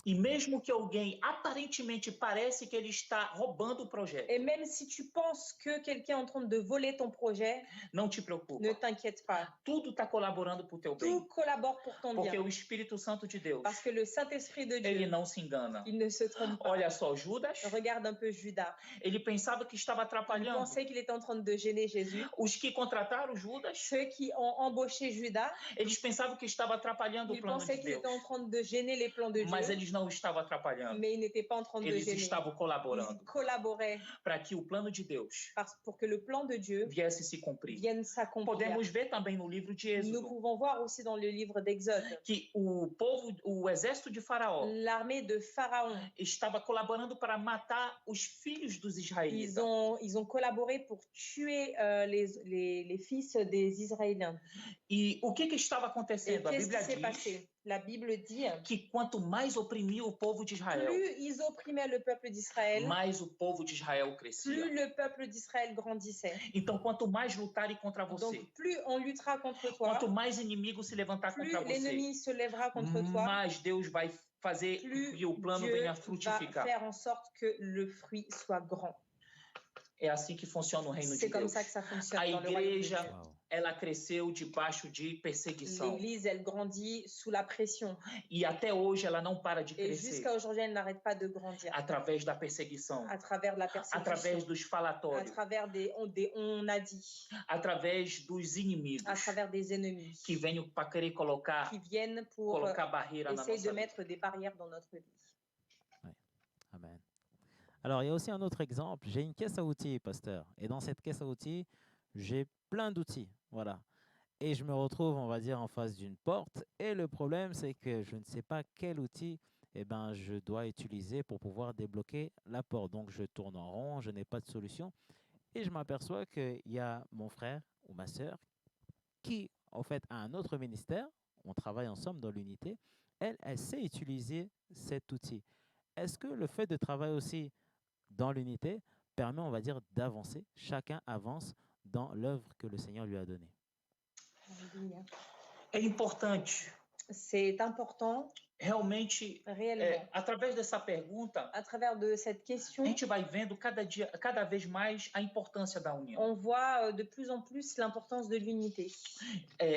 E mesmo que alguém aparentemente parece que ele está roubando o projeto, Et même si tu penses que quelqu'un est en train de voler ton projet, não te ne preocupa. t'inquiète pas. Tudo está colaborando para o teu bem. Tout collabore pour ton Porque bien. o Espírito Santo de Deus, Parce que le Saint-Esprit de ele Dieu, não se engana. il ne se trompe pas. Olha só, Judas, Regarde un peu Judas. ele pensava que estava Il atrapalhando. pensait qu'il était en train de gêner Jésus. Os que contrataram Judas, Ceux qui ont embauché Judas, eles pensavam que estava atrapalhando o ils plano pensaient de qu'il Deus. était en train de gêner les plans de Mas Dieu, eles não estavam atrapalhando. mais ils n'étaient pas en train de Eles gêner. estavam Ils colaborando collaboraient para que o plano de Deus pour que le plan de Dieu viesse se cumprir. vienne s'accomplir. Podemos ver também no livro de Nous Êxodo pouvons voir aussi dans le livre d'Exode, que o povo, o exército de Faraó l'armée de Pharaon, estava colaborando para matar os filhos dos israelitas. ils ont collaboré pour tuer les fils des Israéliens. E o que estava Et acontecendo? A qu'est-ce qui Bíblia s'est diz passé? La Bible dit, que quanto mais oprimia o povo de Israel, plus ils opprimaient le peuple d'Israël, mais o povo de Israel plus crescia. le peuple d'Israël grandissait. Então, quanto mais lutarem contra você, Donc, plus on luttera contre toi, quanto mais inimigo se levantar plus contra você, l'ennemi se lèvera contre toi, mais Deus vai fazer plus que o plano Dieu venha va frutificar. faire en sorte que le fruit soit grand. É assim que funciona o reino de C'est comme Deus. ça que ça fonctionne A dans le royaume de igreja, Dieu. Waouh. ela cresceu debaixo de perseguição. L'Église, elle grandit sous la pression. E até hoje ela não para de Et crescer jusqu'à aujourd'hui, elle n'arrête pas de grandir através da perseguição, à travers la através persécution, dos à falatórios, travers des on a dit, através dos inimigos à travers des ennemis que vêm para querer colocar, qui viennent pour colocar barreira na essayer nossa de vida. mettre des barrières dans notre vie. Amen. Alors, il y a aussi un autre exemple. J'ai une caisse à outils, pasteur. Et dans cette caisse à outils, j'ai plein d'outils. Voilà. Et je me retrouve, on va dire, en face d'une porte. Et le problème, c'est que je ne sais pas quel outil je dois utiliser pour pouvoir débloquer la porte. Donc, je tourne en rond, je n'ai pas de solution. Et je m'aperçois qu'il y a mon frère ou ma sœur qui, en fait, a un autre ministère. On travaille ensemble dans l'unité. Elle sait utiliser cet outil. Est-ce que le fait de travailler aussi dans l'unité permet, on va dire, d'avancer? Chacun avance dans l'œuvre que le Seigneur lui a donnée. Alléluia. É importante, C'est important, realmente, réellement. através dessa pergunta, À travers de cette a question, gente vai vendo cada vez mais a importância da união. on voit de plus en plus l'importance de l'unité.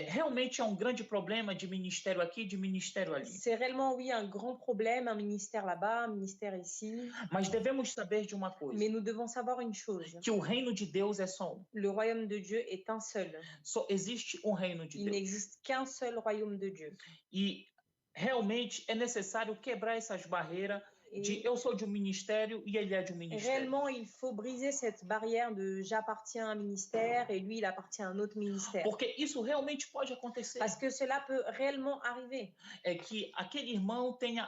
Realmente é um grande problema de ministério aqui, de ministério ali. C'est réellement, oui, un grand problème, un ministère là-bas, un ministère ici. Mas devemos saber de uma coisa, Mais nous devons savoir une chose. que o reino de Deus é só um. Le royaume de Dieu est un seul. Só existe um reino de Il Deus. n'existe qu'un seul royaume de Dieu. E realmente é necessário quebrar essas barreiras de Et eu sou de um ministério e ele é de um ministério. réellement, il faut briser cette barrière de j'appartiens à un ministère et lui, il appartient à un autre ministère. Porque isso realmente pode acontecer. Parce que cela peut réellement arriver. É que aquele irmão tenha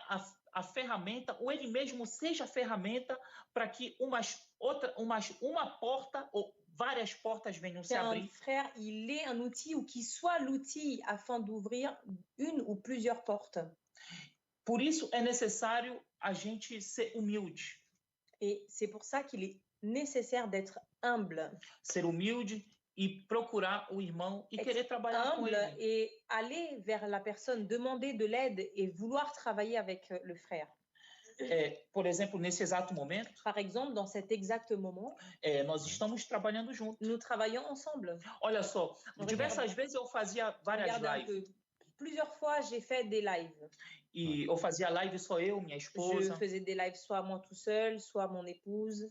a ferramenta, ou ele mesmo seja a ferramenta para que uma porta ou várias portas venham se Qu'un abrir. frère, il ait un outil ou qu'il soit l'outil afin d'ouvrir une ou plusieurs portes. Por isso é necessário a gente ser humilde. Et c'est pour ça qu'il est nécessaire d'être humble. Ser humilde e procurar o irmão e Être querer trabalhar com Humble ele. et aller vers la personne, demander de l'aide et vouloir travailler avec le frère. Por exemplo, nesse exato momento, Par exemple, dans cet exact moment, nós estamos trabalhando juntos. nous travaillons ensemble. Olha só, Regarde. diversas vezes eu fazia várias Regardez un lives. peu. Plusieurs fois, j'ai fait des lives. E eu fazia live só eu, minha Je esposa. faisais des lives soit moi tout seul, soit mon épouse.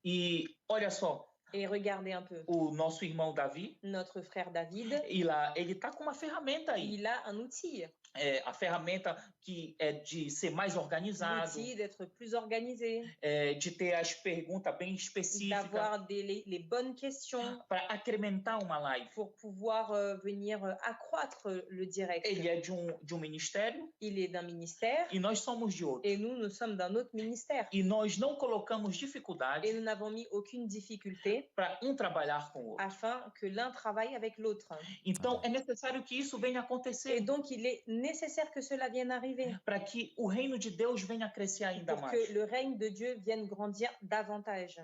E olha só, Et regardez un peu. o nosso irmão Davi, Notre frère David, ele tá com uma ferramenta aí. il a un outil. A ferramenta que é de ser mais organizado, L'outil d'être plus organisé, de ter as perguntas bem específicas, d'avoir les bonnes questions para incrementar uma live. pour pouvoir venir accroître le direct. Ele é de um ministério Il est d'un ministère e nós somos de outro. et nous sommes d'un autre ministère. E nós não colocamos Et dificuldade nous n'avons mis aucune difficulté para trabalhar com o outro. afin que l'un travaille avec l'autre. Então, é necessário que isso venha Et acontecer donc, il est nécessaire que cela vienne arriver para que o reino de Deus venha a crescer ainda pour mais. que le règne de Dieu vienne grandir davantage.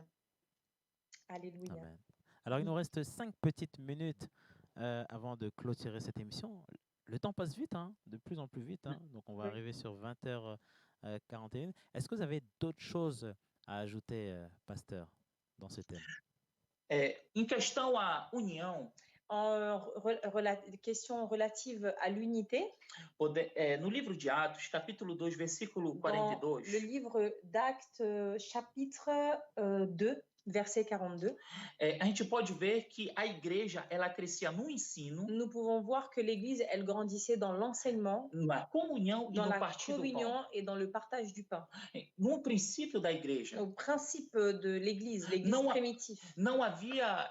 Alléluia. Amen. Alors, il nous reste 5 petites minutes avant de clôturer cette émission. Le temps passe vite, hein, de plus en plus vite. Hein, donc, on va Oui. arriver sur 20h41. Est-ce que vous avez d'autres choses à ajouter, pasteur, dans ce thème? Em questão à união, En question relative à l'unité, no livro de Atos, capítulo 2, versículo dans 42, le livre d'Actes, chapitre 2, verset 42, a gente pode ver que a igreja ela crescia no ensino, nous pouvons voir que l'Église, elle grandissait dans l'enseignement, na comunhão e dans no la partir do pão. communion et dans le partage du pain. No princípio da igreja, Au principe de l'Église Non, primitive. não havia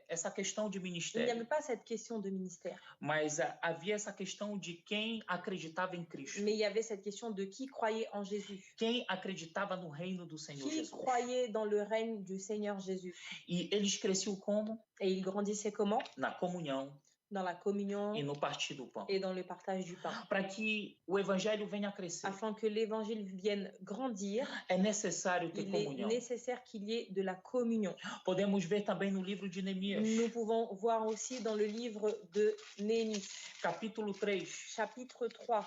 essa questão de Il n'y ministério, avait pas cette question de ministère, mas havia essa questão de quem acreditava em Cristo, mais il y avait cette question de qui croyait en Jésus, quem acreditava no reino do Senhor qui Jesus. croyait dans le règne du Seigneur Jésus. E eles cresciam como? Et il grandissait comment? Na comunhão Dans la communion e no partir do pão. et dans le partage du pain. Para que o evangelho venha a crescer, Afin que l'évangile vienne grandir, é necessário ter il est comunhão. nécessaire qu'il y ait de la communion. Podemos ver também no livro de Neemias, Nous pouvons voir aussi dans le livre de Néhémie, capítulo 3, chapitre 3,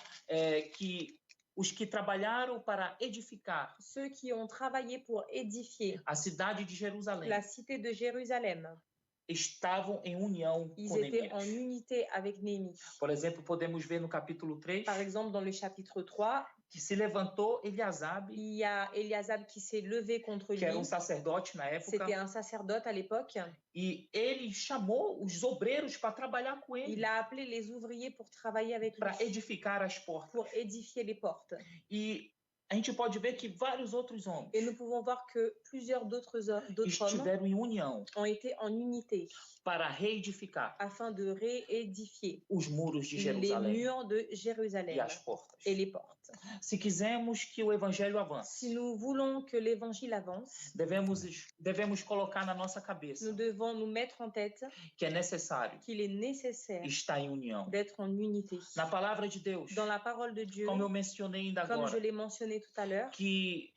que os que trabalharam para edificar ceux qui ont travaillé pour édifier a cidade de Jerusalém la cité de Jérusalem. estavam em união Ils com étaient en Neemias. unité avec Néhémie. Por exemplo, podemos ver no capítulo 3 Par exemple, dans le chapitre 3, que se levantou Eliasabe, il y a Eliasab qui s'est levé contre que era lui. sacerdote na época, C'était un sacerdote à l'époque. e ele chamou os obreiros para trabalhar com ele, Il a appelé les ouvriers pour travailler avec lui, para edificar as portas. pour édifier les portes. E a gente pode ver que vários outros homens Et nous pouvons voir que plusieurs d'autres hommes estiveram em união ont été en unité para reedificar afin de réédifier os muros de les Jerusalém murs de e Jérusalem as portas. et les portes. Se quisermos que o evangelho avance, Si nous voulons que l'évangile avance, devemos colocar na nossa nous cabeça devons nous mettre en tête que é necessário qu'il est nécessaire estar em união. d'être en unité. Na palavra de Deus, Dans la parole de Dieu, como eu mencionei ainda comme je agora, l'ai mentionné tout à l'heure, que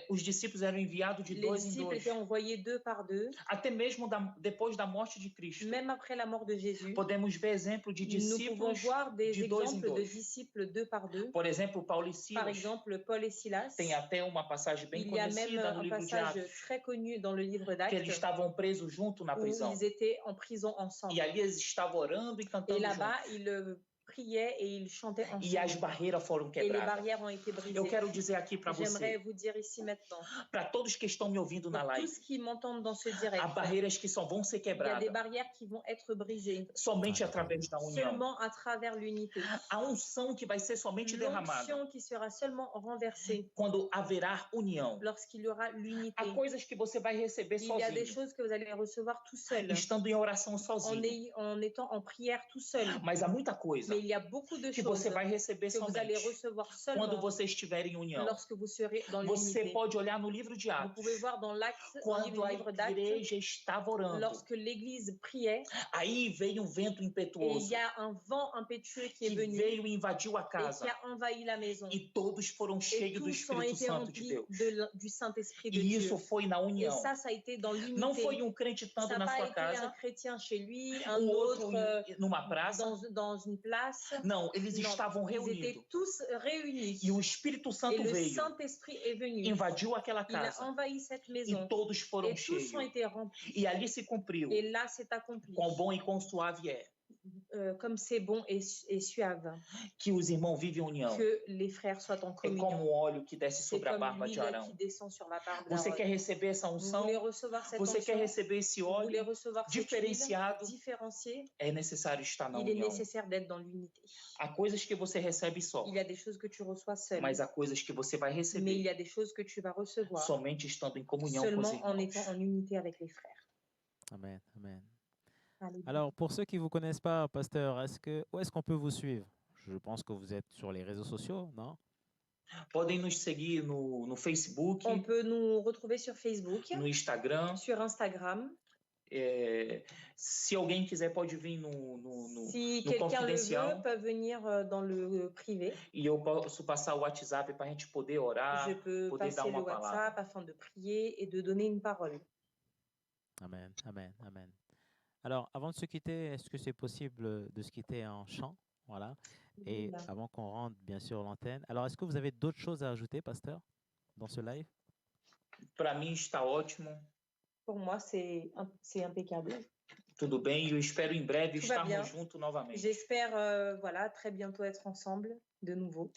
os discípulos eram enviados de les dois em disciples dois, étaient envoyés deux par deux, até mesmo depois da morte de Cristo. même après la mort de Jésus. Podemos ver exemplo de Nous pouvons discípulos voir des de dois em exemples de dois. disciples deux par deux. Por exemplo, Paulo e Par Silas. exemple, Paul et Silas. Tem até uma passagem bem Il y a même conhecida no un livro de passage Atos, très connu dans le livre que eles d'Actes estavam presos junto na où prisão. ils étaient en prison ensemble. E ali eles estavam orando e Et cantando là-bas, juntos. ils priaient et ils chantaient E as ensemble. barreiras foram Et les quebradas. barrières ont été Eu brisées. quero dizer aqui para J'aimerais você, vous dire ici maintenant, para todos que estão me ouvindo na pour live, tous qui m'entendent dans ce direct, há barreiras que só vão ser il y a des quebradas barrières qui vont être brisées somente através da união. seulement à travers l'unité. A unção que vai ser somente derramada L'onction qui sera seulement renversée quando haverá união. lorsqu'il y aura l'unité. Há coisas que você vai receber Il y a des sozinho, choses que vous allez recevoir tout seul, estando em oração sozinho. en étant en prière tout seul. Mas há muita coisa Mais il y a beaucoup de que choses você vai receber que vous allez somente recevoir quando seulement você estiver em união. lorsque vous serez dans Você l'unité. pode olhar no livro de Vous Atos, pouvez voir dans l'acte, dans quando le a livre d'Actes, igreja estava orando, lorsque l'Église priait, aí veio um vento et il impetuoso y a un vent impétueux qui est que venu veio e invadiu a et qui casa, a envahi la maison. e todos foram Et cheios do tous ont Espírito été Santo de remplis Deus. du Saint-Esprit de E Dieu. isso foi na Et união. ça a été dans Não l'unité. foi um crente Ça estando n'a na pas sua été un casa, chrétien chez lui, un outro autre numa praça. dans une place. Não, eles Non, estavam ils étaient reunidos. tous réunis. E o Espírito Et Santo le veio, Saint-Esprit est venu. invadiu aquela Il a casa, envahi cette e maison. todos foram Et tous cheios. ont été remplis. E ali se cumpriu Et là, c'est accompli. quão bom e quão suave é Comme c'est bon et suave que os irmãos vivem em união. que les frères soient en É communion. como o óleo que desce C'est sobre a comme barba de l'huile Arão. qui descend sur la barbe Você quer d'Aaron. receber essa Vous unção? voulez recevoir cette Você quer onction? receber esse Vous voulez óleo recevoir cette huile diferenciado? différenciée? É necessário estar na Il est união. nécessaire d'être dans l'unité. Há coisas que você recebe só, Il y a des choses que tu reçois seul, mas há coisas que você vai mais il receber y a des choses que tu vas recevoir somente estando em comunhão com os seulement en irmãos. étant en unité avec les frères. Amen, amen. Alléluia. Alors, pour ceux qui ne vous connaissent pas, pasteur, où est-ce qu'on peut vous suivre? Je pense que vous êtes sur les réseaux sociaux, non? Podem nos seguir no Facebook, On peut nous retrouver sur Facebook, no Instagram. sur Instagram. Se alguém quiser, pode vir no Si no quelqu'un le confidencial. veut, peut venir dans le privé. E eu posso passar o WhatsApp para a gente poder orar, Je peux poder dar passer le uma palavra. WhatsApp afin de prier et de donner une parole. Amen, amen, amen. Alors, avant de se quitter, est-ce que c'est possible de se quitter en chant? Voilà. Et Voilà. avant qu'on rentre, bien sûr, l'antenne. Alors, est-ce que vous avez d'autres choses à ajouter, pasteur, dans ce live? Para mim está ótimo, Pour moi, c'est impeccable. tudo bem, e eu espero em breve Tout va bien. estarmos juntos novamente. J'espère voilà, très bientôt être ensemble de nouveau.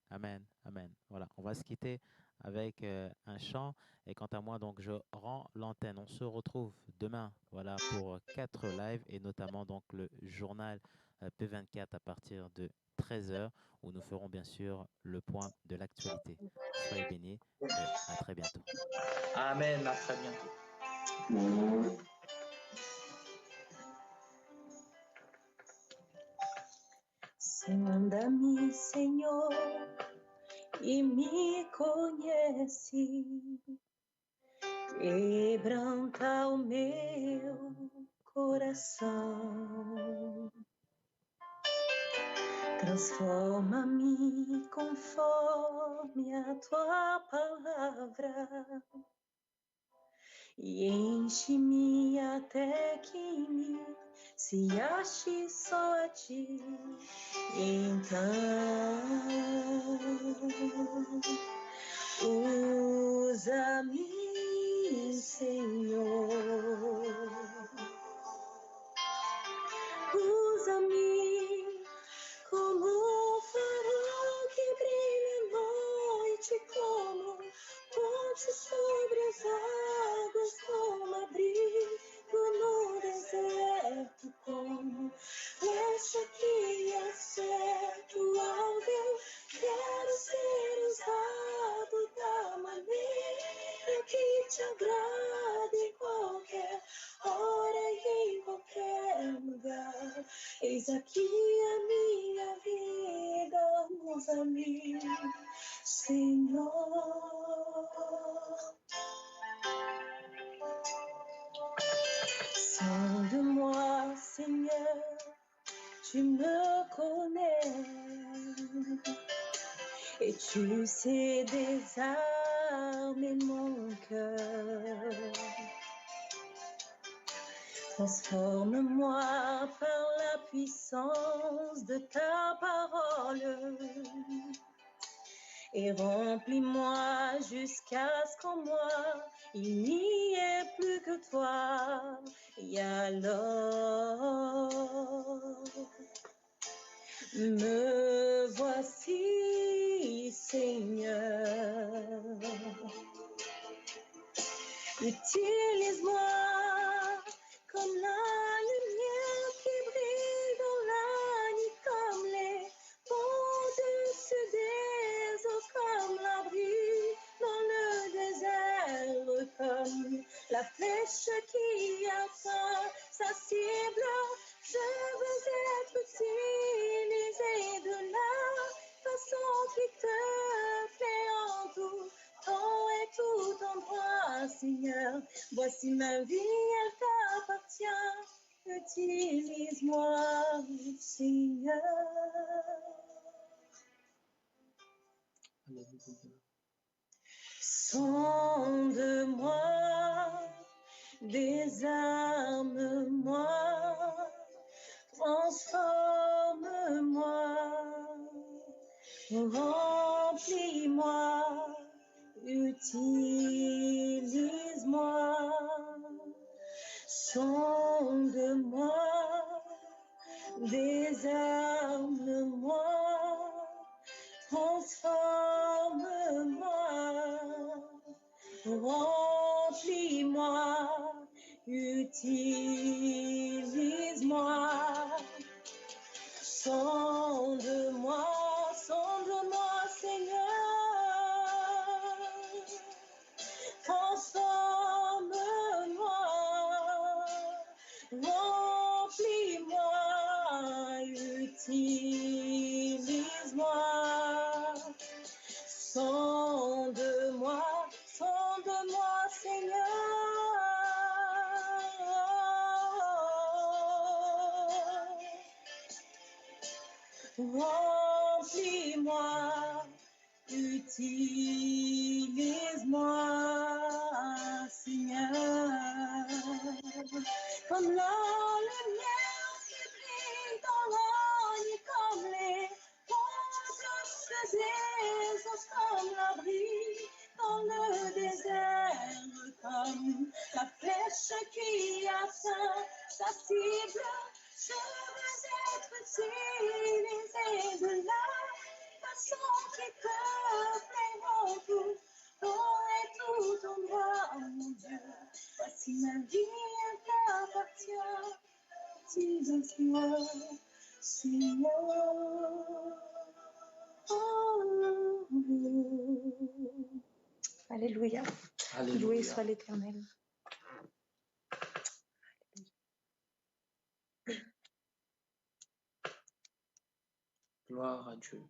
Amen, amen. Voilà, on va se quitter avec un chant. Et quant à moi, donc, je rends l'antenne. On se retrouve demain, voilà, pour 4 lives et notamment donc le journal P24 à partir de 13h où nous ferons bien sûr le point de l'actualité. Soyez bénis et à très bientôt. Amen, à très bientôt. Sonda-me, Senhor, e me conhece. Quebranta o meu coração. Transforma-me conforme a tua palavra e enche-me até que me se achei só a ti, então usa-me, Senhor, usa-me como um farol que brilha à noite, como ponte sobre as águas, como abrigo no deserto, como flecha que acerta o alvo. Quero ser usado da maneira que te agrada, em qualquer hora e em qualquer lugar. Eis aqui a minha vida, usa-me, Senhor. Sonde-moi, Seigneur, tu me connais, et tu sais désarmer mon cœur. Transforme-moi par la puissance de ta parole et remplis-moi jusqu'à ce qu'en moi il n'y ait plus que toi. Et alors me voici, Seigneur. Utilise-moi comme la lumière qui brille dans la nuit, comme les ponts au-dessus des eaux, comme l'abri dans le désert, comme la flèche qui atteint sa cible. Je veux être utilisé de la façon qui te plaît en tout temps et tout endroit, Seigneur. Voici ma vie, elle t'appartient. Utilise-moi, Seigneur. Sonde-moi, désarme-moi, transforme-moi, remplis-moi, utilise-moi, sonde-moi, désarme-moi, transforme-moi, remplis-moi, utilise-moi, sonde-moi, sonde-moi, Seigneur, transforme-moi, remplis-moi, utilise-moi, sonde-moi, sonde-moi, Seigneur. Remplis-moi, utilise-moi, Seigneur, comme la lumière qui brille dans la nuit, comme les ponts des eaux, comme l'abri dans le désert, comme la flèche qui atteint sa cible. Je veux être utilisé de la façon qui te plaît en tout temps et tout endroit, oh mon Dieu. Voici ma vie, elle t'appartient. Utilise-moi, Seigneur. Oh. Alléluia. Loué soit l'Éternel. Gloire à Dieu.